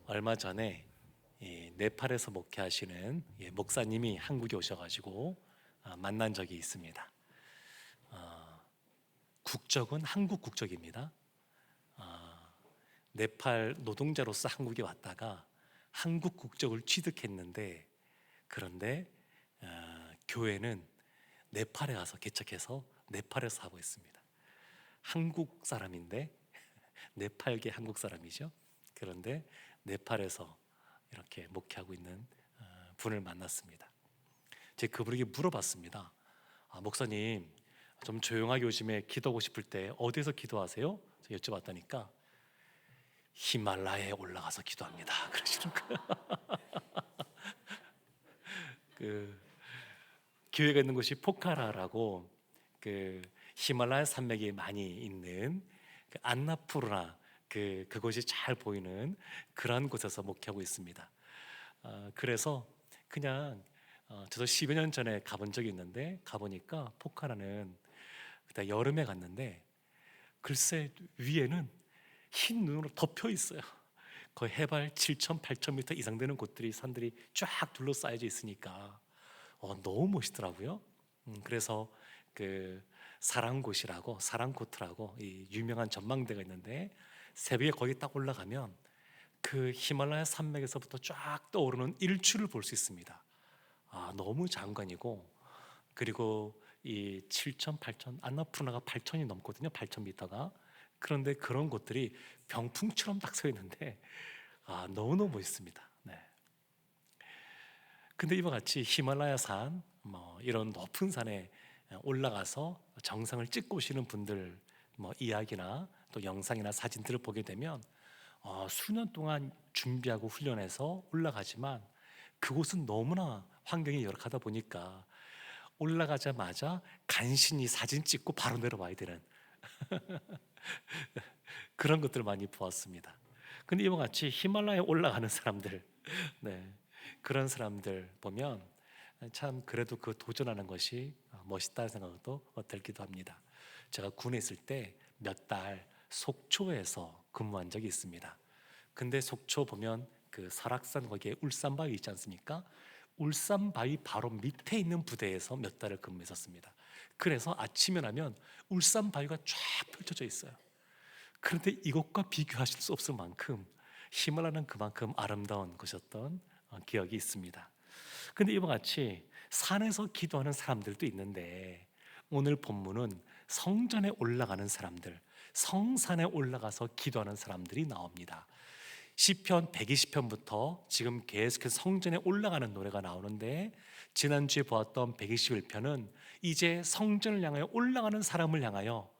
얼마 전에 네팔에서 목회하시는 목사님이 한국에 오셔가지고 만난 적이 있습니다. 국적은 한국 국적입니다. 네팔 노동자로서 한국에 왔다가 한국 국적을 취득했는데, 그런데 교회는 네팔에 가서 개척해서 네팔에서 하고 있습니다. 한국 사람인데 네팔계 한국 사람이죠. 그런데 네팔에서 이렇게 목회하고 있는 분을 만났습니다. 제가 그분에게 물어봤습니다. 목사님, 좀 조용하게 요즘에 기도하고 싶을 때 어디서 기도하세요? 제가 여쭤봤다니까 히말라야에 올라가서 기도합니다. 그러시는 거예요. 그 교회가 있는 곳이 포카라라고, 그 히말라야 산맥이 많이 있는 그 안나푸르나, 그곳이 잘 보이는 그런 곳에서 목회하고 있습니다. 그래서 그냥 저도 10여 년 전에 가본 적이 있는데, 가보니까 포카라는 그때 여름에 갔는데 글쎄 위에는 흰 눈으로 덮여 있어요. 거의 해발 7천, 8천 미터 이상 되는 곳들이, 산들이 쫙 둘러싸여져 있으니까 너무 멋있더라고요. 그래서 그 사랑곳이라고, 사랑코트라고 이 유명한 전망대가 있는데, 새벽에 거기 딱 올라가면 그 히말라야 산맥에서부터 쫙 떠오르는 일출을 볼 수 있습니다. 너무 장관이고, 그리고 이 7천, 8천, 안나푸르나가 8천이 넘거든요. 8천 미터가. 그런데 그런 곳들이 병풍처럼 딱 서 있는데 너무너무 멋있습니다. 네. 근데 이와 같이 히말라야 산, 이런 높은 산에 올라가서 정상을 찍고 오시는 분들 이야기나 또 영상이나 사진들을 보게 되면 수년 동안 준비하고 훈련해서 올라가지만 그곳은 너무나 환경이 열악하다 보니까 올라가자마자 간신히 사진 찍고 바로 내려와야 되는 그런 것들을 많이 보았습니다. 근데 이와 같이 히말라야에 올라가는 사람들, 네, 그런 사람들 보면 참 그래도 그 도전하는 것이 멋있다는 생각도 들기도 합니다. 제가 군에 있을 때 몇 달 속초에서 근무한 적이 있습니다. 근데 속초 보면 그 설악산 거기에 울산바위 있지 않습니까? 울산바위 바로 밑에 있는 부대에서 몇 달을 근무했었습니다. 그래서 아침에 나면 울산바위가 쫙 펼쳐져 있어요. 그런데 이것과 비교하실 수 없을 만큼 히말라야는 그만큼 아름다운 곳이었던 기억이 있습니다. 근데 이와 같이 산에서 기도하는 사람들도 있는데, 오늘 본문은 성전에 올라가는 사람들, 성산에 올라가서 기도하는 사람들이 나옵니다. 시편 120편부터 지금 계속해서 성전에 올라가는 노래가 나오는데, 지난주에 보았던 121편은 이제 성전을 향하여 올라가는 사람을 향하여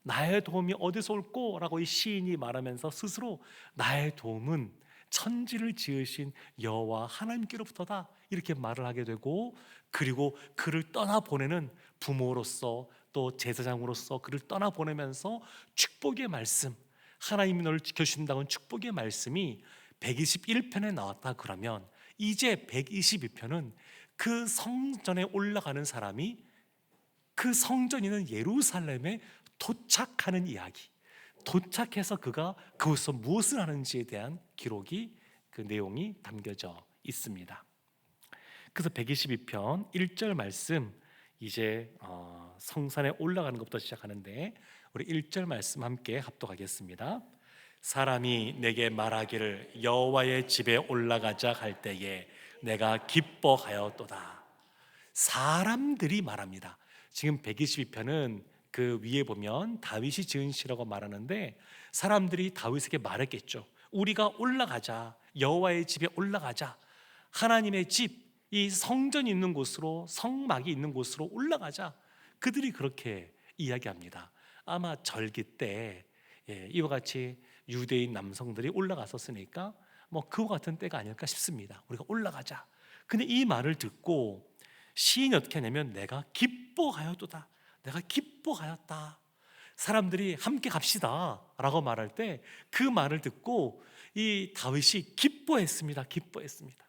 나의 도움이 어디서 올꼬? 라고 이 시인이 말하면서 스스로 나의 도움은 천지를 지으신 여호와 하나님께로부터다, 이렇게 말을 하게 되고, 그리고 그를 떠나보내는 부모로서 또 제사장으로서 그를 떠나보내면서 축복의 말씀, 하나님이 너를 지켜주신다는 축복의 말씀이 121편에 나왔다 그러면, 이제 122편은 그 성전에 올라가는 사람이 그 성전이 있는 예루살렘에 도착하는 이야기, 도착해서 그가 그곳에서 무엇을 하는지에 대한 기록이, 그 내용이 담겨져 있습니다. 그래서 122편 1절 말씀, 이제 성산에 올라가는 것부터 시작하는데, 우리 1절 말씀 함께 합독하겠습니다. 사람이 내게 말하기를 여호와의 집에 올라가자 할 때에 내가 기뻐하였도다. 사람들이 말합니다. 지금 122편은 그 위에 보면 다윗이 지은 시라고 말하는데, 사람들이 다윗에게 말했겠죠. 우리가 올라가자, 여호와의 집에 올라가자, 하나님의 집, 이 성전이 있는 곳으로, 성막이 있는 곳으로 올라가자. 그들이 그렇게 이야기합니다. 아마 절기 때 이와 같이 유대인 남성들이 올라갔었으니까 그와 같은 때가 아닐까 싶습니다. 우리가 올라가자. 근데 이 말을 듣고 시인이 어떻게 하냐면 내가 기뻐하였도다, 내가 기뻐하였다, 사람들이 함께 갑시다 라고 말할 때 그 말을 듣고 이 다윗이 기뻐했습니다. 기뻐했습니다.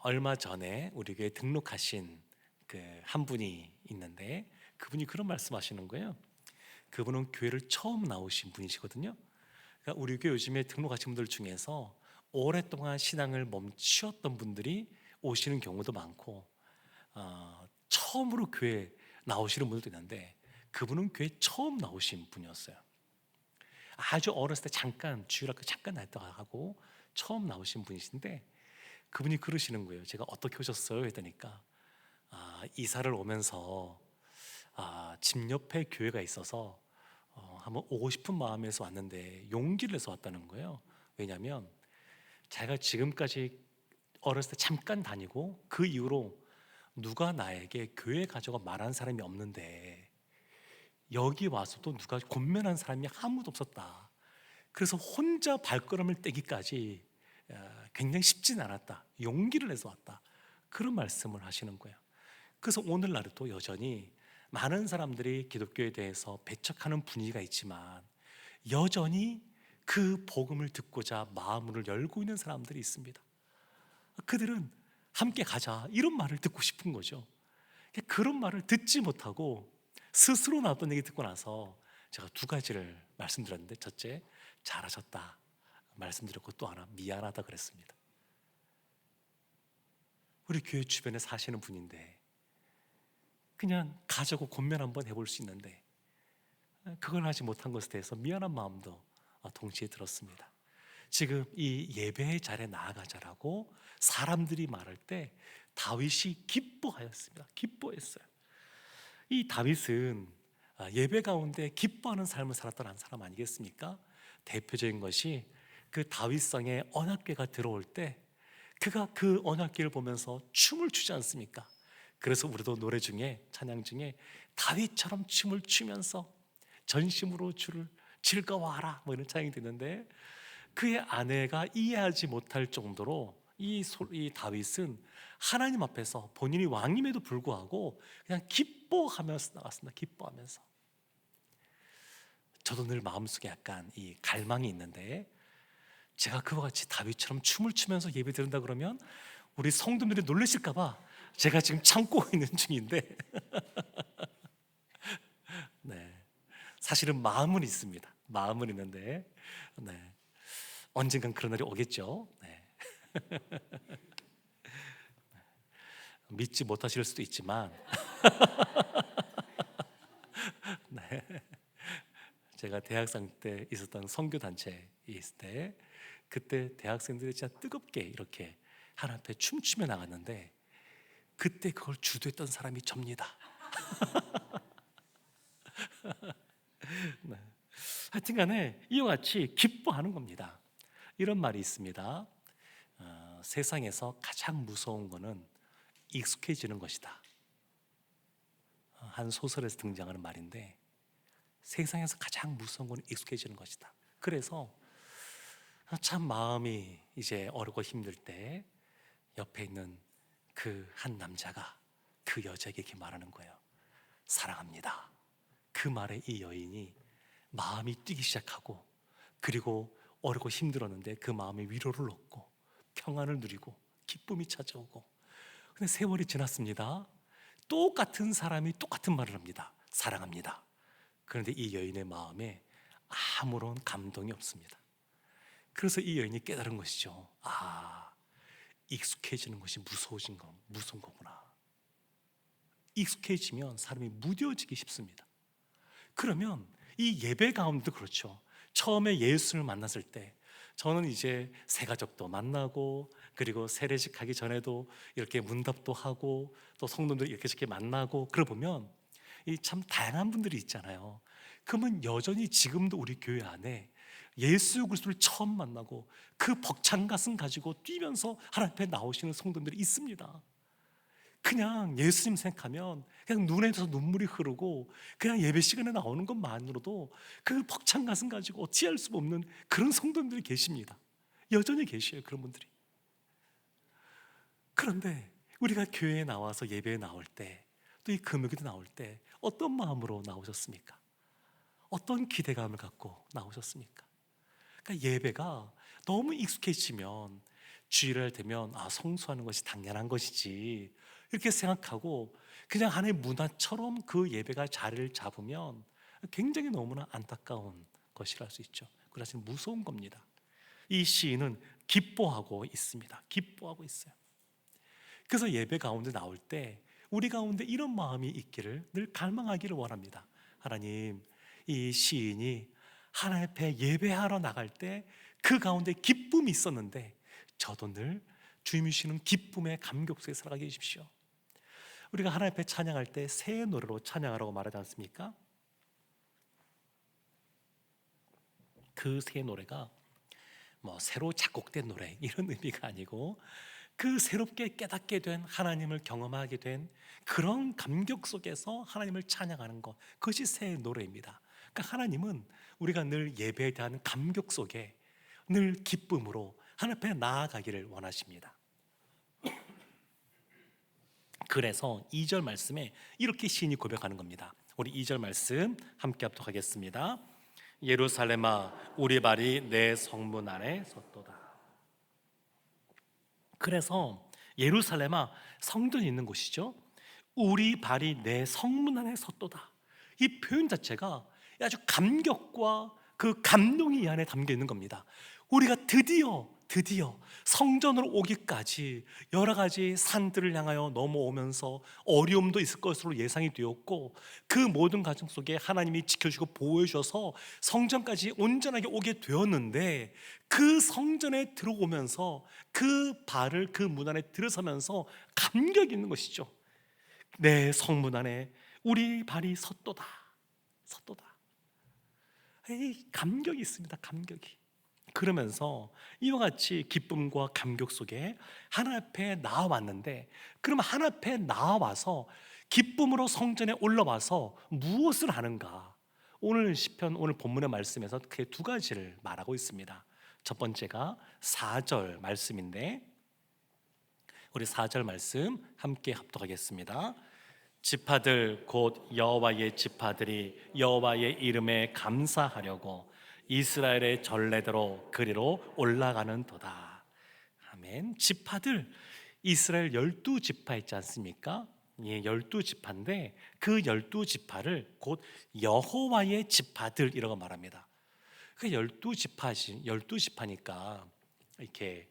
얼마 전에 우리 교회 등록하신 그 한 분이 있는데, 그분이 그런 말씀하시는 거예요. 그분은 교회를 처음 나오신 분이시거든요. 그러니까 우리 교회 요즘에 등록하신 분들 중에서 오랫동안 신앙을 멈추었던 분들이 오시는 경우도 많고, 처음으로 교회 나오시는 분들도 있는데 그분은 교회 처음 나오신 분이었어요. 아주 어렸을 때 잠깐 주일학교 잠깐 다녔다가 하고 처음 나오신 분이신데, 그분이 그러시는 거예요. 제가 어떻게 오셨어요? 했더니까 이사를 오면서 집 옆에 교회가 있어서 한번 오고 싶은 마음에서 왔는데 용기를 내서 왔다는 거예요. 왜냐하면 자기가 지금까지 어렸을 때 잠깐 다니고 그 이후로 누가 나에게 교회 가져가 말한 사람이 없는데 여기 와서도 누가 권면한 사람이 아무도 없었다. 그래서 혼자 발걸음을 떼기까지 굉장히 쉽진 않았다. 용기를 내서 왔다. 그런 말씀을 하시는 거예요. 그래서 오늘날에도 여전히 많은 사람들이 기독교에 대해서 배척하는 분위기가 있지만 여전히 그 복음을 듣고자 마음을 열고 있는 사람들이 있습니다. 그들은 함께 가자 이런 말을 듣고 싶은 거죠. 그런 말을 듣지 못하고 스스로 나왔던 얘기 듣고 나서 제가 두 가지를 말씀드렸는데, 첫째, 잘하셨다 말씀드렸고, 또 하나, 미안하다 그랬습니다. 우리 교회 주변에 사시는 분인데 그냥 가자고 권면 한번 해볼 수 있는데 그걸 하지 못한 것에 대해서 미안한 마음도 동시에 들었습니다. 지금 이 예배의 자리에 나아가자라고 사람들이 말할 때 다윗이 기뻐하였습니다. 기뻐했어요. 이 다윗은 예배 가운데 기뻐하는 삶을 살았던 한 사람 아니겠습니까? 대표적인 것이 그 다윗성에 언약궤가 들어올 때 그가 그 언약궤를 보면서 춤을 추지 않습니까? 그래서 우리도 노래 중에, 찬양 중에 다윗처럼 춤을 추면서 전심으로 주를 즐거워하라 뭐 이런 찬양이 되는데, 그의 아내가 이해하지 못할 정도로 이 다윗은 하나님 앞에서 본인이 왕임에도 불구하고 그냥 기뻐하면서 나갔습니다. 기뻐하면서. 저도 늘 마음속에 약간 이 갈망이 있는데, 제가 그와 같이 다윗처럼 춤을 추면서 예배 드린다 그러면 우리 성도들이 놀라실까 봐 제가 지금 참고 있는 중인데 네. 사실은 마음은 있습니다. 마음은 있는데 네. 언젠간 그런 날이 오겠죠. 네. 믿지 못하실 수도 있지만 네. 제가 대학생 때 있었던 선교 단체에 있을 때, 그때 대학생들이 진짜 뜨겁게 이렇게 하나님 앞에 춤추며 나갔는데 그때 그걸 주도했던 사람이 접니다. 네. 하여튼간에 이와 같이 기뻐하는 겁니다. 이런 말이 있습니다. 세상에서 가장 무서운 것은 익숙해지는 것이다. 한 소설에서 등장하는 말인데, 세상에서 가장 무서운 건 익숙해지는 것이다. 그래서 참 마음이 이제 어렵고 힘들 때 옆에 있는 그 한 남자가 그 여자에게 이렇게 말하는 거예요. 사랑합니다. 그 말에 이 여인이 마음이 뛰기 시작하고, 그리고 어렵고 힘들었는데 그 마음에 위로를 얻고 평안을 누리고 기쁨이 찾아오고. 근데 세월이 지났습니다. 똑같은 사람이 똑같은 말을 합니다. 사랑합니다. 그런데 이 여인의 마음에 아무런 감동이 없습니다. 그래서 이 여인이 깨달은 것이죠. 익숙해지는 것이 무서운 거구나. 익숙해지면 사람이 무뎌지기 쉽습니다. 그러면 이 예배 가운데도 그렇죠. 처음에 예수를 만났을 때 저는 이제 새가족도 만나고, 그리고 세례식 하기 전에도 이렇게 문답도 하고, 또 성도들 이렇게 저렇게 만나고, 그러고 보면 이 참 다양한 분들이 있잖아요. 그러면 여전히 지금도 우리 교회 안에 예수 그리스도를 처음 만나고 그 벅찬 가슴 가지고 뛰면서 하나님 앞에 나오시는 성도들이 있습니다. 그냥 예수님 생각하면 그냥 눈에서 눈물이 흐르고 그냥 예배 시간에 나오는 것만으로도 그 벅찬 가슴 가지고 어찌할 수 없는 그런 성도들이 계십니다. 여전히 계셔요, 그런 분들이. 그런데 우리가 교회에 나와서 예배에 나올 때, 또 이 금요기도 나올 때 어떤 마음으로 나오셨습니까? 어떤 기대감을 갖고 나오셨습니까? 그러니까 예배가 너무 익숙해지면 주일날 되면 성수하는 것이 당연한 것이지 이렇게 생각하고 그냥 하나의 문화처럼 그 예배가 자리를 잡으면 굉장히 너무나 안타까운 것이라 할 수 있죠. 그래서 무서운 겁니다. 이 시인은 기뻐하고 있습니다. 기뻐하고 있어요. 그래서 예배 가운데 나올 때 우리 가운데 이런 마음이 있기를 늘 갈망하기를 원합니다. 하나님, 이 시인이 하나님 앞에 예배하러 나갈 때 그 가운데 기쁨이 있었는데 저도 늘 주님이 주시는 기쁨의 감격 속에 살아가게 해주십시오. 우리가 하나님 앞에 찬양할 때 새 노래로 찬양하라고 말하지 않습니까? 그 새 노래가 뭐 새로 작곡된 노래 이런 의미가 아니고 그 새롭게 깨닫게 된 하나님을 경험하게 된 그런 감격 속에서 하나님을 찬양하는 것, 그것이 새 노래입니다. 그러니까 하나님은 우리가 늘 예배에 대한 감격 속에 늘 기쁨으로 하나님 앞에 나아가기를 원하십니다. 그래서 2절 말씀에 이렇게 시인이 고백하는 겁니다. 우리 2절 말씀 함께 합독 하겠습니다. 예루살렘아, 우리 발이 내 성문 안에 섰도다. 그래서 예루살렘아, 성전이 있는 곳이죠. 우리 발이 내 성문 안에 섰도다. 이 표현 자체가 아주 감격과 그 감동이 이 안에 담겨 있는 겁니다. 우리가 드디어 성전으로 오기까지 여러 가지 산들을 향하여 넘어오면서 어려움도 있을 것으로 예상이 되었고, 그 모든 과정 속에 하나님이 지켜주고 보호해 주셔서 성전까지 온전하게 오게 되었는데, 그 성전에 들어오면서 그 발을 그 문 안에 들어서면서 감격이 있는 것이죠. 내 성문 안에 우리 발이 섰도다. 감격이 있습니다. 감격이. 그러면서 이와 같이 기쁨과 감격 속에 하나님 앞에 나와왔는데, 그럼 하나님 앞에 나와서 기쁨으로 성전에 올라와서 무엇을 하는가? 오늘 시편, 오늘 본문의 말씀에서 크게 두 가지를 말하고 있습니다. 첫 번째가 4절 말씀인데, 우리 4절 말씀 함께 합독하겠습니다. 지파들 곧 여호와의 지파들이 여호와의 이름에 감사하려고 이스라엘의 전례대로 그리로 올라가는 도다. 아멘. 지파들, 이스라엘 12지파 있지 않습니까? 예, 12지파인데 그 12지파를 곧 여호와의 지파들이라고 말합니다. 그 12지파니까 이렇게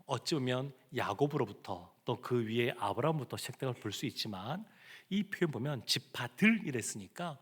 어찌 보면 야곱으로부터 또 그 위에 아브라함부터 시작된 걸 볼 수 있지만, 이 표현 보면 지파들 이랬으니까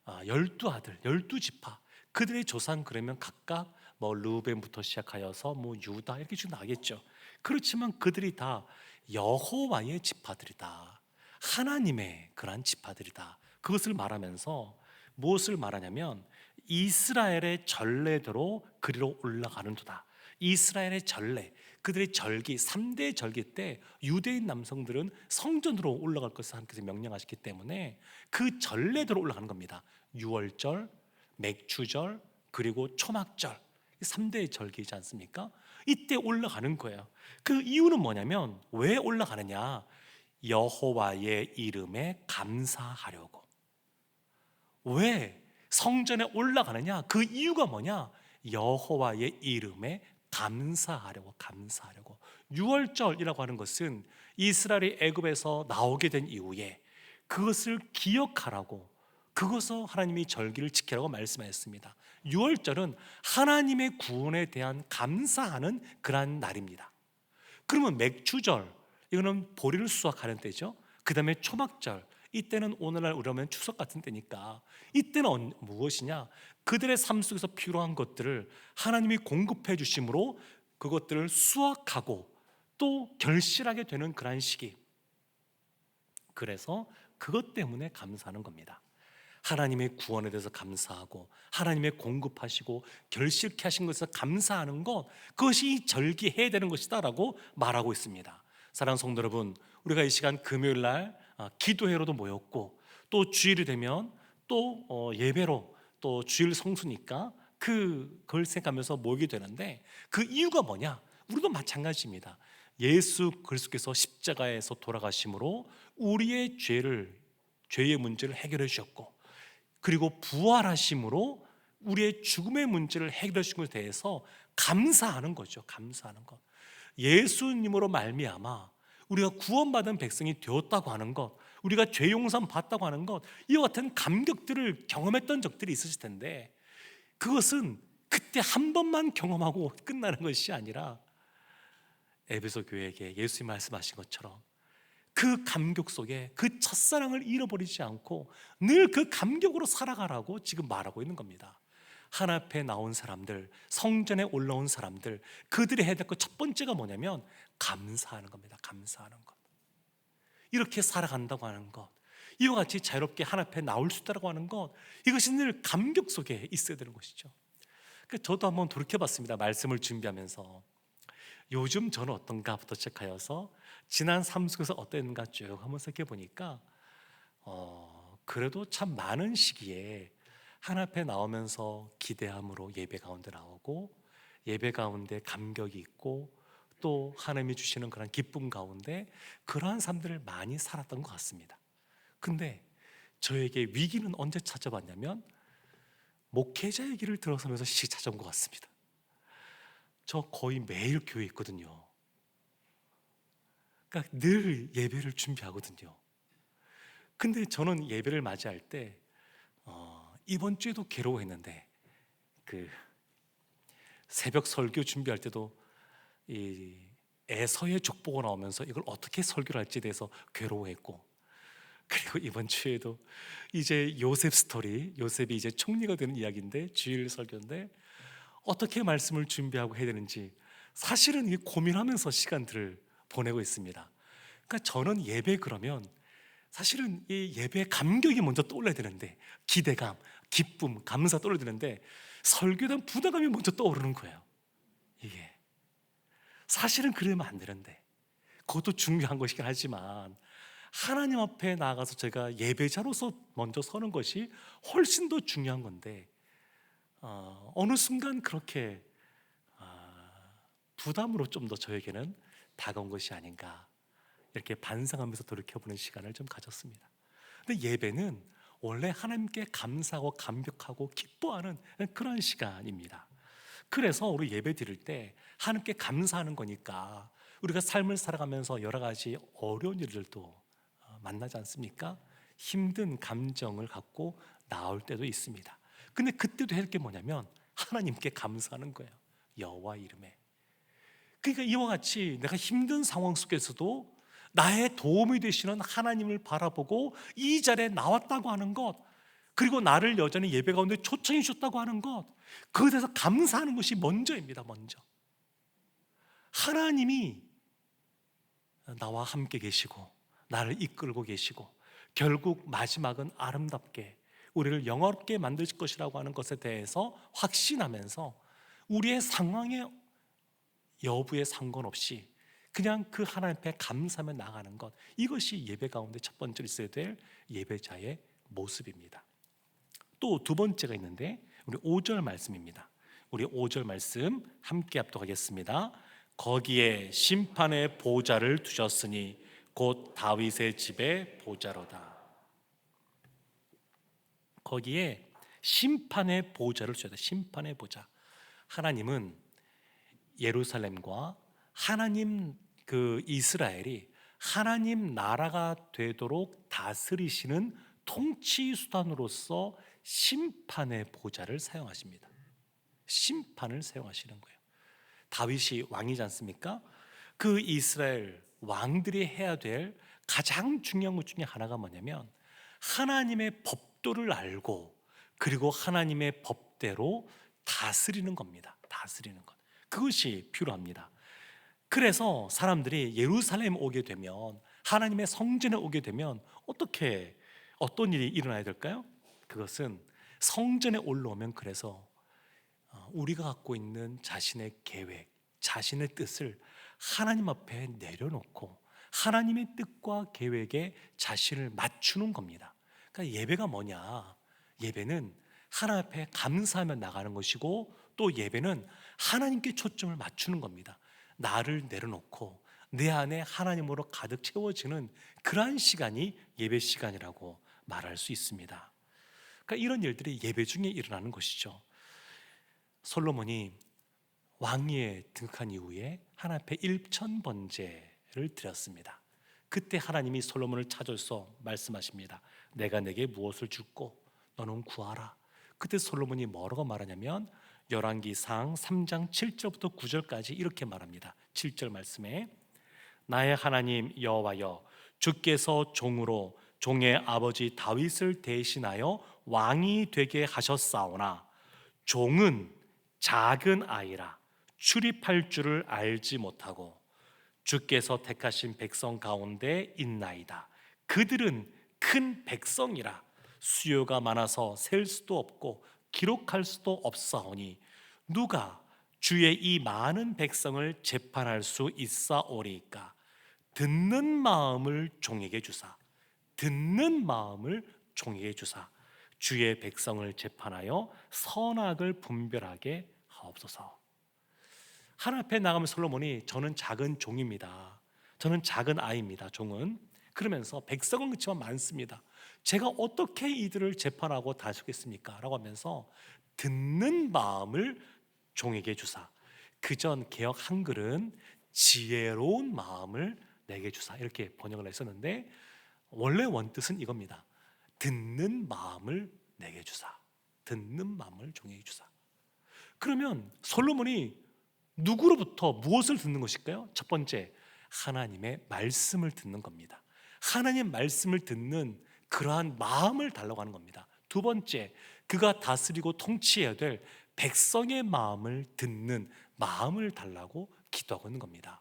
12아들, 12지파, 그들의 조상 그러면 각각 뭐 르우벤부터 시작하여서 뭐 유다 이렇게 쭉 나겠죠. 그렇지만 그들이 다 여호와의 지파들이다, 하나님의 그러한 지파들이다, 그것을 말하면서 무엇을 말하냐면 이스라엘의 전례대로 그리로 올라가는 도다. 이스라엘의 전례, 그들의 절기, 3대 절기 때 유대인 남성들은 성전으로 올라갈 것을 하나님께서 명령하셨기 때문에 그 전례대로 올라가는 겁니다. 유월절, 맥추절, 그리고 초막절, 3대 절기이지 않습니까? 이때 올라가는 거예요. 그 이유는 뭐냐면, 왜 올라가느냐? 여호와의 이름에 감사하려고. 왜 성전에 올라가느냐? 그 이유가 뭐냐? 여호와의 이름에 감사하려고. 6월절이라고 하는 것은 이스라엘이 애굽에서 나오게 된 이후에 그것을 기억하라고, 그것을 하나님이 절기를 지키라고 말씀하셨습니다. 6월절은 하나님의 구원에 대한 감사하는 그러한 날입니다. 그러면 맥추절, 이거는 보리를 수확하는 때죠. 그 다음에 초막절, 이때는 오늘날 우리라면 추석 같은 때니까, 이때는 무엇이냐? 그들의 삶 속에서 필요한 것들을 하나님이 공급해 주심으로 그것들을 수확하고 또 결실하게 되는 그러한 시기. 그래서 그것 때문에 감사하는 겁니다. 하나님의 구원에 대해서 감사하고, 하나님의 공급하시고 결실케 하신 것에서 감사하는 것, 그것이 절기해야 되는 것이다 라고 말하고 있습니다. 사랑하는 성도 여러분, 우리가 이 시간 금요일 날 기도회로도 모였고, 또 주일이 되면 또 예배로, 또 주일 성수니까 그걸 생각하면서 모이게 되는데, 그 이유가 뭐냐? 우리도 마찬가지입니다. 예수 그리스도께서 십자가에서 돌아가심으로 우리의 죄의 문제를 해결해 주셨고, 그리고 부활하심으로 우리의 죽음의 문제를 해결해 주신 것에 대해서 감사하는 거죠. 감사하는 것. 예수님으로 말미암아 우리가 구원받은 백성이 되었다고 하는 것, 우리가 죄 용서함 받다고 하는 것, 이와 같은 감격들을 경험했던 적들이 있으실 텐데, 그것은 그때 한 번만 경험하고 끝나는 것이 아니라 에베소 교회에게 예수님 말씀하신 것처럼 그 감격 속에 그 첫사랑을 잃어버리지 않고 늘 그 감격으로 살아가라고 지금 말하고 있는 겁니다. 하나님 앞에 나온 사람들, 성전에 올라온 사람들, 그들이 해야 될 것 첫 번째가 뭐냐면 감사하는 겁니다. 감사하는 것. 이렇게 살아간다고 하는 것, 이와 같이 자유롭게 하나님 앞에 나올 수 있다고 하는 것, 이것이 늘 감격 속에 있어야 되는 것이죠. 저도 한번 돌이켜봤습니다. 말씀을 준비하면서 요즘 저는 어떤가부터 시작하여서 지난 삶 속에서 어땠는가 쭉 한번 생각해 보니까 그래도 참 많은 시기에 하나님 앞에 나오면서 기대함으로 예배 가운데 나오고, 예배 가운데 감격이 있고, 또 하나님이 주시는 그런 기쁨 가운데 그러한 삶들을 많이 살았던 것 같습니다. 근데 저에게 위기는 언제 찾아왔냐면 목회자의 길을 들어서면서 찾아온 것 같습니다. 저 거의 매일 교회에 있거든요. 그러니까 늘 예배를 준비하거든요. 근데 저는 예배를 맞이할 때 이번 주에도 괴로워했는데, 그 새벽 설교 준비할 때도 이 에서의 족보가 나오면서 이걸 어떻게 설교를 할지에 대해서 괴로워했고, 그리고 이번 주에도 이제 요셉 스토리, 요셉이 이제 총리가 되는 이야기인데, 주일 설교인데 어떻게 말씀을 준비하고 해야 되는지 사실은 이 고민하면서 시간들을 보내고 있습니다. 그러니까 저는 예배 그러면 사실은 이 예배 감격이 먼저 떠올라야 되는데, 기대감, 기쁨, 감사 떠올라야 되는데 설교에 대한 부담감이 먼저 떠오르는 거예요. 이게 사실은 그러면 안 되는데, 그것도 중요한 것이긴 하지만 하나님 앞에 나아가서 제가 예배자로서 먼저 서는 것이 훨씬 더 중요한 건데, 어느 순간 그렇게 부담으로 좀 더 저에게는 다가온 것이 아닌가, 이렇게 반성하면서 돌이켜보는 시간을 좀 가졌습니다. 근데 예배는 원래 하나님께 감사하고 감격하고 기뻐하는 그런 시간입니다. 그래서 우리 예배 드릴 때 하나님께 감사하는 거니까 우리가 삶을 살아가면서 여러 가지 어려운 일들도 만나지 않습니까? 힘든 감정을 갖고 나올 때도 있습니다. 근데 그때도 할 게 뭐냐면 하나님께 감사하는 거예요. 여호와 이름에. 그러니까 이와 같이 내가 힘든 상황 속에서도 나의 도움이 되시는 하나님을 바라보고 이 자리에 나왔다고 하는 것, 그리고 나를 여전히 예배 가운데 초청해 주셨다고 하는 것, 그것에 대해서 감사하는 것이 먼저입니다. 먼저 하나님이 나와 함께 계시고 나를 이끌고 계시고 결국 마지막은 아름답게 우리를 영화롭게 만드실 것이라고 하는 것에 대해서 확신하면서 우리의 상황에 여부에 상관없이 그냥 그 하나님 앞에 감사하며 나가는 것, 이것이 예배 가운데 첫 번째로 있어야 될 예배자의 모습입니다. 또 두 번째가 있는데 우리 5절 말씀입니다. 우리 5절 말씀 함께 합독하겠습니다. 거기에 심판의 보좌를 두셨으니 곧 다윗의 집의 보좌로다. 거기에 심판의 보좌를 두셨다. 심판의 보좌. 하나님은 예루살렘과 하나님 그 이스라엘이 하나님 나라가 되도록 다스리시는 통치 수단으로서 심판의 보좌를 사용하십니다. 심판을 사용하시는 거예요. 다윗이 왕이지 않습니까? 그 이스라엘 왕들이 해야 될 가장 중요한 것 중에 하나가 뭐냐면 하나님의 법도를 알고 그리고 하나님의 법대로 다스리는 겁니다. 다스리는 것. 그것이 필요합니다. 그래서 사람들이 예루살렘 오게 되면, 하나님의 성전에 오게 되면 어떤 일이 일어나야 될까요? 그것은 성전에 올라오면, 그래서 우리가 갖고 있는 자신의 계획, 자신의 뜻을 하나님 앞에 내려놓고 하나님의 뜻과 계획에 자신을 맞추는 겁니다. 그러니까 예배가 뭐냐? 예배는 하나님 앞에 감사하며 나가는 것이고, 또 예배는 하나님께 초점을 맞추는 겁니다. 나를 내려놓고 내 안에 하나님으로 가득 채워지는 그러한 시간이 예배 시간이라고 말할 수 있습니다. 그러니까 이런 일들이 예배 중에 일어나는 것이죠. 솔로몬이 왕위에 등극한 이후에 하나님 앞에 일천번제를 드렸습니다. 그때 하나님이 솔로몬을 찾아서 말씀하십니다. 내가 내게 무엇을 줄고 너는 구하라. 그때 솔로몬이 뭐라고 말하냐면 열왕기상 3장 7절부터 9절까지 이렇게 말합니다. 7절 말씀에 나의 하나님 여호와여, 주께서 종으로 종의 아버지 다윗을 대신하여 왕이 되게 하셨사오나 종은 작은 아이라 출입할 줄을 알지 못하고 주께서 택하신 백성 가운데 있나이다. 그들은 큰 백성이라 수요가 많아서 셀 수도 없고 기록할 수도 없사오니 누가 주의 이 많은 백성을 재판할 수 있사오리까? 듣는 마음을 종에게 주사, 듣는 마음을 종에게 주사 주의 백성을 재판하여 선악을 분별하게 하옵소서. 하나님 앞에 나가면 솔로몬이 저는 작은 종입니다. 저는 작은 아이입니다. 종은. 그러면서 백성은 그렇지만 많습니다. 제가 어떻게 이들을 재판하고 다스리겠습니까? 라고 하면서 듣는 마음을 종에게 주사. 그전 개역 한글은 지혜로운 마음을 내게 주사 이렇게 번역을 했었는데 원래 원뜻은 이겁니다. 듣는 마음을 내게 주사. 듣는 마음을 종에게 주사. 그러면 솔로몬이 누구로부터 무엇을 듣는 것일까요? 첫 번째, 하나님의 말씀을 듣는 겁니다. 하나님의 말씀을 듣는 그러한 마음을 달라고 하는 겁니다. 두 번째, 그가 다스리고 통치해야 될 백성의 마음을 듣는 마음을 달라고 기도하고 있는 겁니다.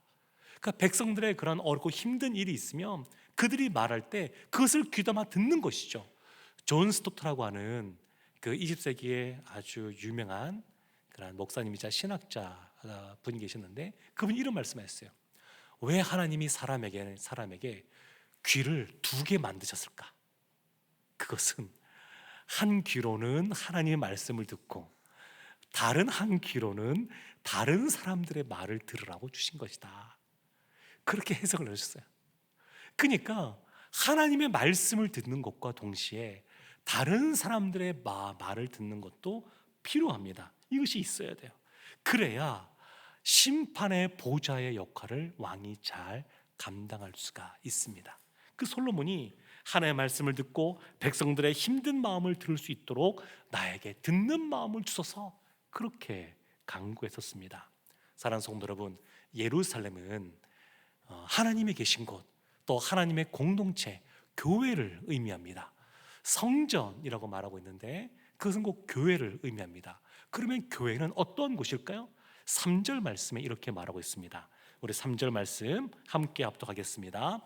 그러니까 백성들의 그런 어렵고 힘든 일이 있으면 그들이 말할 때 그것을 귀담아 듣는 것이죠. 존 스토트라고 하는 그 20세기의 아주 유명한 그런 목사님이자 신학자 분이 계셨는데 그분이 이런 말씀하셨어요. 왜 하나님이 사람에게 귀를 두 개 만드셨을까? 그것은 한 귀로는 하나님의 말씀을 듣고 다른 한 귀로는 다른 사람들의 말을 들으라고 주신 것이다. 그렇게 해석을 하셨어요. 그러니까 하나님의 말씀을 듣는 것과 동시에 다른 사람들의 말을 듣는 것도 필요합니다. 이것이 있어야 돼요. 그래야 심판의 보좌의 역할을 왕이 잘 감당할 수가 있습니다. 그 솔로몬이 하나님의 말씀을 듣고 백성들의 힘든 마음을 들을 수 있도록 나에게 듣는 마음을 주소서 그렇게 간구했었습니다. 사랑하는 성도 여러분, 예루살렘은 하나님의 계신 곳, 또 하나님의 공동체, 교회를 의미합니다. 성전이라고 말하고 있는데 그것은 꼭 교회를 의미합니다. 그러면 교회는 어떤 곳일까요? 3절 말씀에 이렇게 말하고 있습니다. 우리 3절 말씀 함께 합독하겠습니다.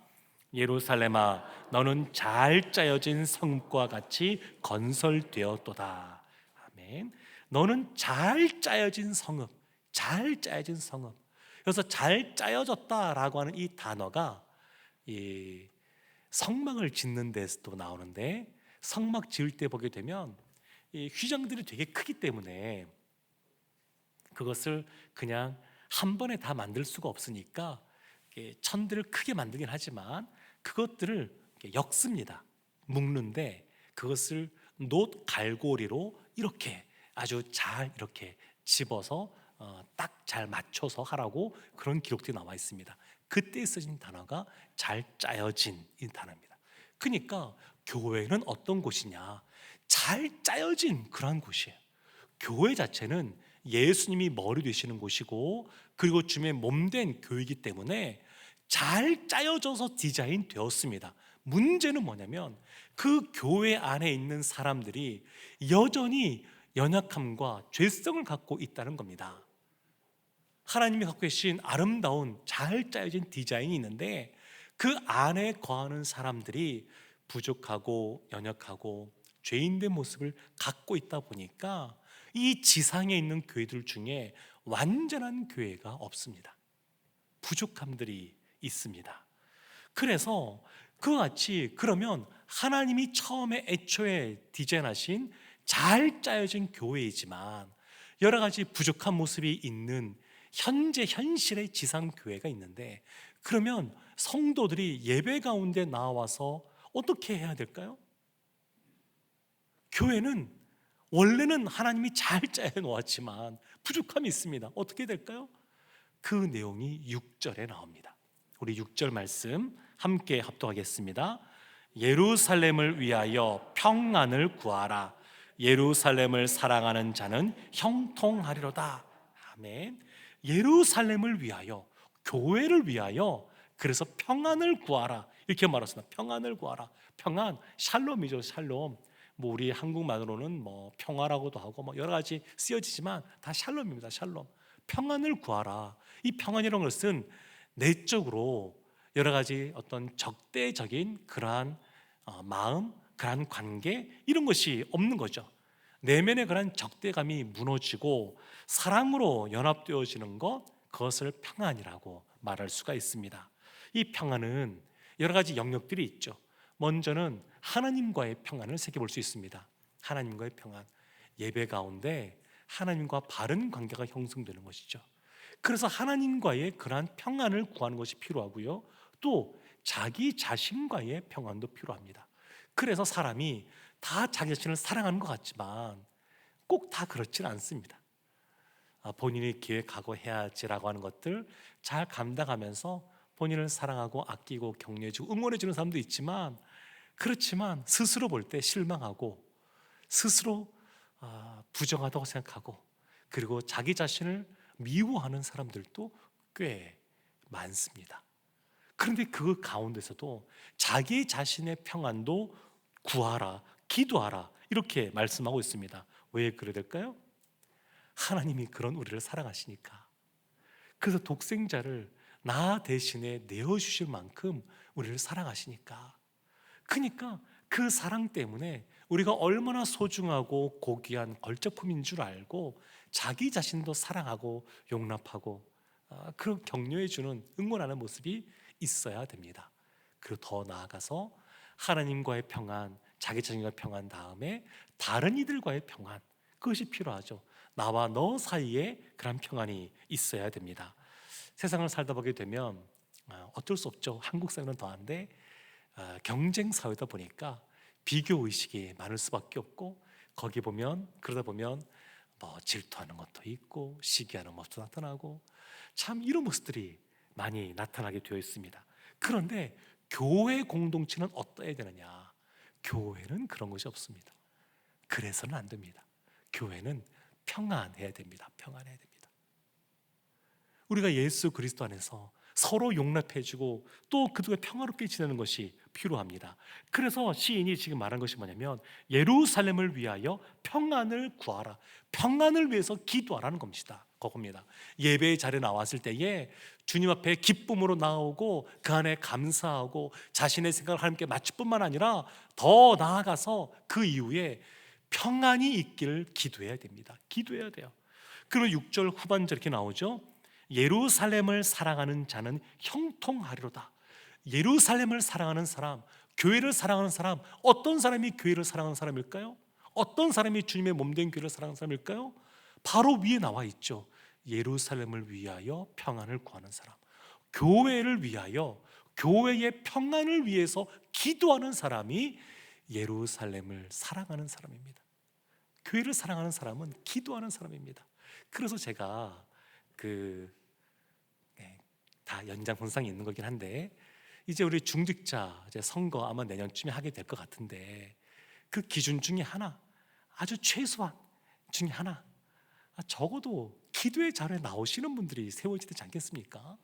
예루살렘아, 너는 잘 짜여진 성읍과 같이 건설되었도다. 아멘. 너는 잘 짜여진 성읍, 잘 짜여진 성읍. 그래서 잘 짜여졌다라고 하는 이 단어가 이 성막을 짓는 데서도 나오는데 성막 지을 때 보게 되면 이 휘장들이 되게 크기 때문에 그것을 그냥 한 번에 다 만들 수가 없으니까 천들을 크게 만들긴 하지만 그것들을 엮습니다. 묶는데 그것을 놋 갈고리로 이렇게 아주 잘 이렇게 집어서 딱 잘 맞춰서 하라고 그런 기록들이 나와 있습니다. 그때 쓰진 단어가 잘 짜여진 이 단어입니다. 그러니까 교회는 어떤 곳이냐? 잘 짜여진 그러한 곳이에요. 교회 자체는 예수님이 머리 되시는 곳이고 그리고 주님의 몸된 교회이기 때문에 잘 짜여져서 디자인 되었습니다. 문제는 뭐냐면 그 교회 안에 있는 사람들이 여전히 연약함과 죄성을 갖고 있다는 겁니다. 하나님이 갖고 계신 아름다운 잘 짜여진 디자인이 있는데 그 안에 거하는 사람들이 부족하고 연약하고 죄인된 모습을 갖고 있다 보니까 이 지상에 있는 교회들 중에 완전한 교회가 없습니다. 부족함들이 있습니다. 그래서 그와 같이 그러면 하나님이 처음에 애초에 디자인하신 잘 짜여진 교회이지만 여러 가지 부족한 모습이 있는 현재 현실의 지상 교회가 있는데 그러면 성도들이 예배 가운데 나와서 어떻게 해야 될까요? 교회는 원래는 하나님이 잘 짜여 놓았지만 부족함이 있습니다. 어떻게 될까요? 그 내용이 6절에 나옵니다. 우리 6절 말씀 함께 합독하겠습니다. 예루살렘을 위하여 평안을 구하라. 예루살렘을 사랑하는 자는 형통하리로다. 아멘. 예루살렘을 위하여, 교회를 위하여, 그래서 평안을 구하라 이렇게 말했습니다. 평안을 구하라. 평안, 샬롬이죠. 샬롬. 뭐 우리 한국말로는 뭐 평화라고도 하고 뭐 여러 가지 쓰여지지만 다 샬롬입니다. 샬롬. 평안을 구하라. 이 평안이라는 것은 내적으로 여러 가지 어떤 적대적인 그러한 마음, 그러한 관계 이런 것이 없는 거죠. 내면의 그러한 적대감이 무너지고 사랑으로 연합되어지는 것, 그것을 평안이라고 말할 수가 있습니다. 이 평안은 여러 가지 영역들이 있죠. 먼저는 하나님과의 평안을 새겨볼 수 있습니다. 하나님과의 평안, 예배 가운데 하나님과 바른 관계가 형성되는 것이죠. 그래서 하나님과의 그러한 평안을 구하는 것이 필요하고요, 또 자기 자신과의 평안도 필요합니다. 그래서 사람이 다 자기 자신을 사랑하는 것 같지만 꼭 다 그렇지는 않습니다. 본인이 기획하고 해야지라고 하는 것들 잘 감당하면서 본인을 사랑하고 아끼고 격려해주고 응원해주는 사람도 있지만, 그렇지만 스스로 볼 때 실망하고 스스로 부정하다고 생각하고 그리고 자기 자신을 미워하는 사람들도 꽤 많습니다. 그런데 그 가운데서도 자기 자신의 평안도 구하라, 기도하라 이렇게 말씀하고 있습니다. 왜 그래야 될까요? 하나님이 그런 우리를 사랑하시니까. 그래서 독생자를 나 대신에 내어주실 만큼 우리를 사랑하시니까. 그러니까 그 사랑 때문에 우리가 얼마나 소중하고 고귀한 걸작품인 줄 알고 자기 자신도 사랑하고 용납하고 그런 격려해주는, 응원하는 모습이 있어야 됩니다. 그리고 더 나아가서 하나님과의 평안, 자기 자신과의 평안 다음에 다른 이들과의 평안, 그것이 필요하죠. 나와 너 사이에 그런 평안이 있어야 됩니다. 세상을 살다 보게 되면 어쩔 수 없죠. 한국 사회는 더한데 경쟁 사회다 보니까 비교 의식이 많을 수밖에 없고, 거기 보면 그러다 보면 뭐 질투하는 것도 있고 시기하는 모습도 나타나고 참 이런 모습들이 많이 나타나게 되어 있습니다. 그런데 교회 공동체는 어떠해야 되느냐? 교회는 그런 것이 없습니다. 그래서는 안 됩니다. 교회는 평안해야 됩니다. 평안해야 됩니다. 우리가 예수 그리스도 안에서 서로 용납해주고 또 그들과 평화롭게 지내는 것이 필요합니다. 그래서 시인이 지금 말한 것이 뭐냐면 예루살렘을 위하여 평안을 구하라, 평안을 위해서 기도하라는 겁니다. 그겁니다. 예배의 자리에 나왔을 때에 주님 앞에 기쁨으로 나오고 그 안에 감사하고 자신의 생각을 하나님께 맞출 뿐만 아니라 더 나아가서 그 이후에 평안이 있기를 기도해야 됩니다. 기도해야 돼요. 그리고 6절 후반절 이렇게 나오죠. 예루살렘을 사랑하는 자는 형통하리로다. 예루살렘을 사랑하는 사람, 교회를 사랑하는 사람, 어떤 사람이 교회를 사랑하는 사람일까요? 어떤 사람이 주님의 몸된 교회를 사랑하는 사람일까요? 바로 위에 나와 있죠. 예루살렘을 위하여 평안을 구하는 사람, 교회를 위하여, 교회의 평안을 위해서 기도하는 사람이 예루살렘을 사랑하는 사람입니다. 교회를 사랑하는 사람은 기도하는 사람입니다. 그래서 제가 다 연장선상이 있는 거긴 한데, 이제 우리 중직자 이제 선거 아마 내년쯤에 하게 될 것 같은데, 그 기준 중에 하나, 아주 최소한 중에 하나, 적어도 기도의 자리에 나오시는 분들이 세워지지 되지 않겠습니까?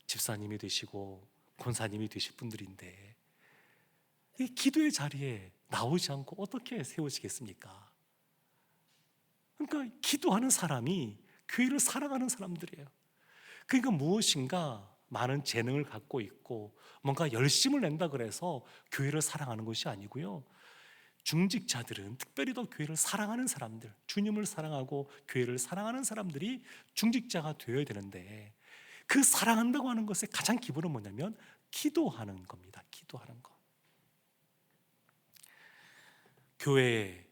집사님이 되시고 권사님이 되실 분들인데 이 기도의 자리에 나오지 않고 어떻게 세워지겠습니까? 그러니까 기도하는 사람이 교회를 사랑하는 사람들이에요. 그러니까 무엇인가 많은 재능을 갖고 있고 뭔가 열심을 낸다 그래서 교회를 사랑하는 것이 아니고요, 중직자들은 특별히 더 교회를 사랑하는 사람들, 주님을 사랑하고 교회를 사랑하는 사람들이 중직자가 되어야 되는데, 그 사랑한다고 하는 것의 가장 기본은 뭐냐면 기도하는 겁니다. 기도하는 것. 교회,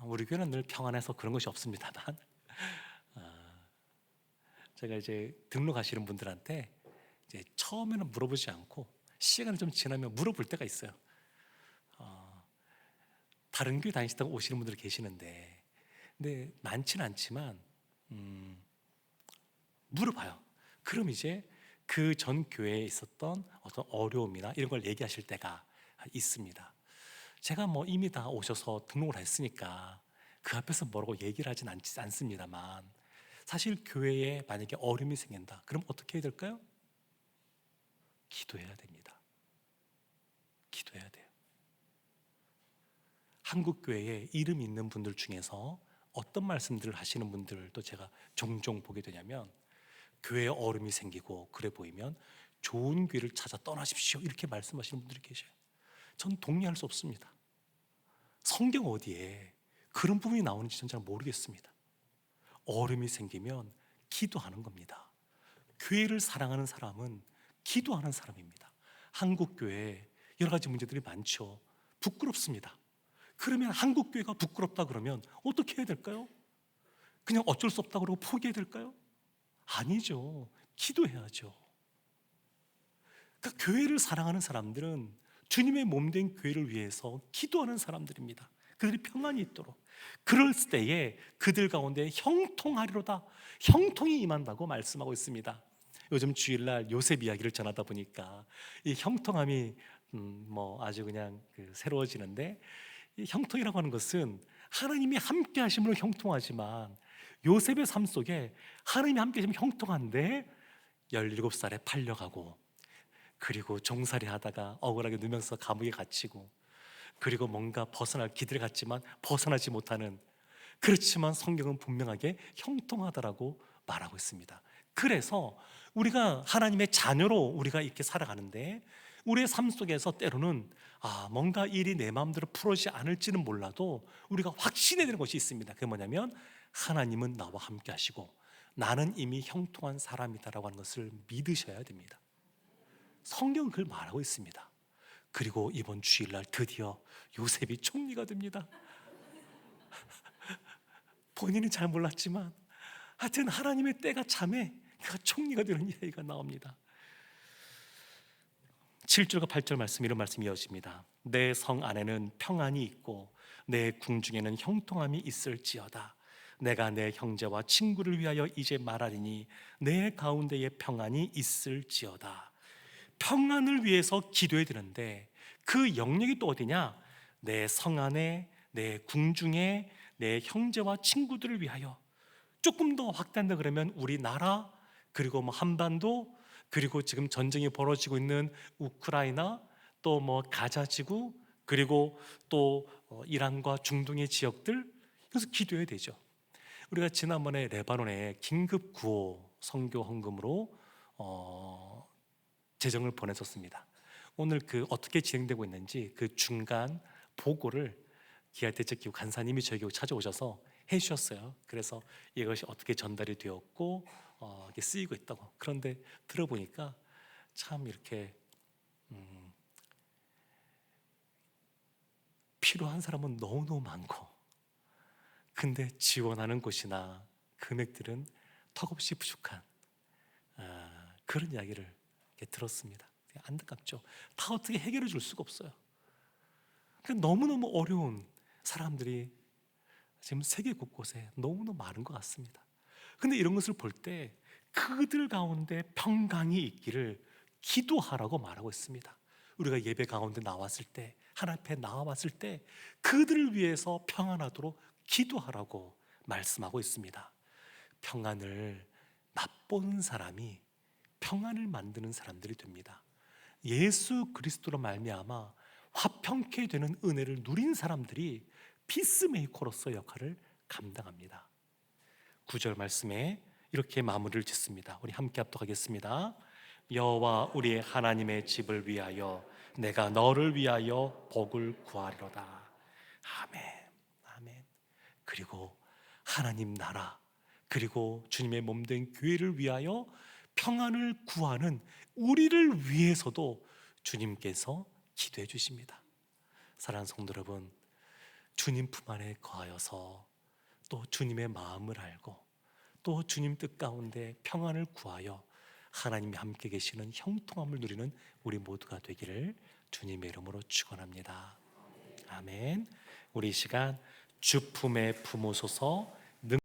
우리 교회는 늘 평안해서 그런 것이 없습니다만 제가 이제 등록하시는 분들한테 이제 처음에는 물어보지 않고 시간이 좀 지나면 물어볼 때가 있어요. 다른 교회 다니시다가 오시는 분들 계시는데, 근데 많지는 않지만 물어봐요. 그럼 이제 그 전 교회에 있었던 어떤 어려움이나 이런 걸 얘기하실 때가 있습니다. 제가 뭐 이미 다 오셔서 등록을 했으니까 그 앞에서 뭐라고 얘기를 하진 않습니다만, 사실 교회에 만약에 어려움이 생긴다, 그럼 어떻게 해야 될까요? 기도해야 됩니다. 기도해야 돼요. 한국 교회에 이름 있는 분들 중에서 어떤 말씀들을 하시는 분들도 제가 종종 보게 되냐면, 교회에 어려움이 생기고 그래 보이면 좋은 교회를 찾아 떠나십시오, 이렇게 말씀하시는 분들이 계셔요. 전 동의할 수 없습니다. 성경 어디에 그런 부분이 나오는지 전 잘 모르겠습니다. 어려움이 생기면 기도하는 겁니다. 교회를 사랑하는 사람은 기도하는 사람입니다. 한국 교회에 여러 가지 문제들이 많죠. 부끄럽습니다. 그러면 한국 교회가 부끄럽다 그러면 어떻게 해야 될까요? 그냥 어쩔 수 없다 그러고 포기해야 될까요? 아니죠. 기도해야죠. 그러니까 교회를 사랑하는 사람들은 주님의 몸된 교회를 위해서 기도하는 사람들입니다. 그들이 평안이 있도록. 그럴 때에 그들 가운데 형통하리로다, 형통이 임한다고 말씀하고 있습니다. 요즘 주일날 요셉 이야기를 전하다 보니까 이 형통함이 아주 그냥 새로워지는데, 이 형통이라고 하는 것은 하나님이 함께 하심으로 형통하지만, 요셉의 삶 속에 하나님이 함께 하시면 형통한데 17살에 팔려가고, 그리고 종살이 하다가 억울하게 누면서 감옥에 갇히고, 그리고 뭔가 벗어날 기대를 갖지만 벗어나지 못하는, 그렇지만 성경은 분명하게 형통하다라고 말하고 있습니다. 그래서 우리가 하나님의 자녀로 우리가 이렇게 살아가는데, 우리의 삶 속에서 때로는 뭔가 일이 내 마음대로 풀어지지 않을지는 몰라도 우리가 확신해야 되는 것이 있습니다. 그게 뭐냐면, 하나님은 나와 함께 하시고 나는 이미 형통한 사람이다라고 하는 것을 믿으셔야 됩니다. 성경은 그걸 말하고 있습니다. 그리고 이번 주일날 드디어 요셉이 총리가 됩니다. 본인은 잘 몰랐지만 하여튼 하나님의 때가 참에 그가 총리가 되는 이야기가 나옵니다. 7절과 8절 말씀, 이런 말씀이 이어집니다. 내 성 안에는 평안이 있고 내 궁중에는 형통함이 있을지어다. 내가 내 형제와 친구를 위하여 이제 말하리니 내 가운데에 평안이 있을지어다. 평안을 위해서 기도해야 되는데 그 영역이 또 어디냐? 내 성 안에, 내 궁중에, 내 형제와 친구들을 위하여. 조금 더 확대한다 그러면 우리나라, 그리고 한반도, 그리고 지금 전쟁이 벌어지고 있는 우크라이나, 또 가자지구, 그리고 또 이란과 중동의 지역들, 그래서 기도해야 되죠. 우리가 지난번에 레바논에 긴급 구호 선교 헌금으로 재정을 보냈었습니다. 오늘 어떻게 진행되고 있는지 그 중간 보고를 기아대책기구 간사님이 저에게 찾아오셔서 해주셨어요. 그래서 이것이 어떻게 전달이 되었고 이게 쓰이고 있다고. 그런데 들어보니까 참 이렇게 필요한 사람은 너무너무 많고, 근데 지원하는 곳이나 금액들은 턱없이 부족한 그런 이야기를 들었습니다. 안타깝죠. 다 어떻게 해결해 줄 수가 없어요. 그러니까 너무너무 어려운 사람들이 지금 세계 곳곳에 너무너무 많은 것 같습니다. 근데 이런 것을 볼 때 그들 가운데 평강이 있기를 기도하라고 말하고 있습니다. 우리가 예배 가운데 나왔을 때, 하나님 앞에 나와왔을 때 그들을 위해서 평안하도록 기도하라고 말씀하고 있습니다. 평안을 맛보는 사람이 평안을 만드는 사람들이 됩니다. 예수 그리스도로 말미암아 화평케 되는 은혜를 누린 사람들이 피스메이커로서 역할을 감당합니다. 9절 말씀에 이렇게 마무리를 짓습니다. 우리 함께 합독하겠습니다. 여호와 우리의 하나님의 집을 위하여 내가 너를 위하여 복을 구하리로다. 아멘, 아멘. 그리고 하나님 나라, 그리고 주님의 몸된 교회를 위하여 평안을 구하는 우리를 위해서도 주님께서 기도해 주십니다. 사랑하는 성도 여러분, 주님 품 안에 거하여서 또 주님의 마음을 알고 또 주님 뜻 가운데 평안을 구하여 하나님이 함께 계시는 형통함을 누리는 우리 모두가 되기를 주님의 이름으로 축원합니다. 아멘. 우리 이 시간 주 품에 품으소서